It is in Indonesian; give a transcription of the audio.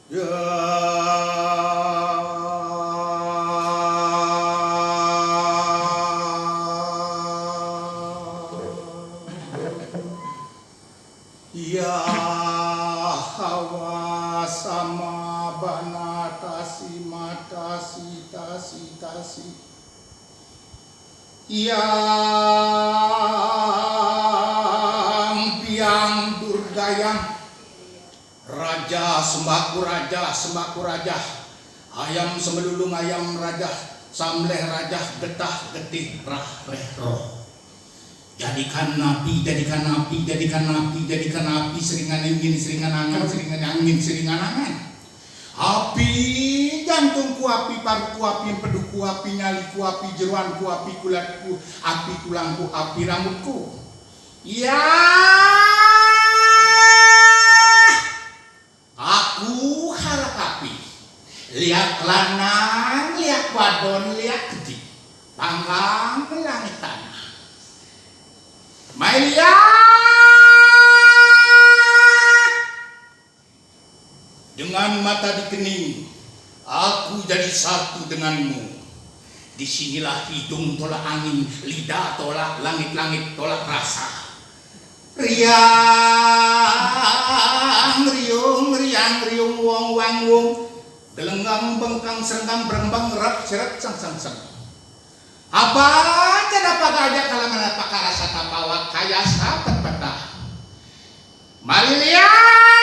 Ya ya hawa sama bana tasi matasi tasi tasi yang biang durgayang raja sembahku raja ayam semelulung ayam raja samleh raja getah getih rah reh roh. Jadikan napi, seringan angin, seringan angan. Api jantungku, api paruku, api empeduku, api nyaliku, api jeruanku, api kulatku, api tulangku, api rambutku. Ya, aku harak api. Lihat lanang, lihat wadon, lihat gede. Panggang langit tanah. Maya, dengan mata dikening, aku jadi satu denganmu. Disinilah hidung tolak angin, lidah tolak langit-langit tolak rasa. Riang, wong, gelenggang, bengkang, serenggang, berembang, rap, seret, sang. Apa kenapa gajah kalangan apa rasa tapawa kaya sahabat betah. Mari lihat.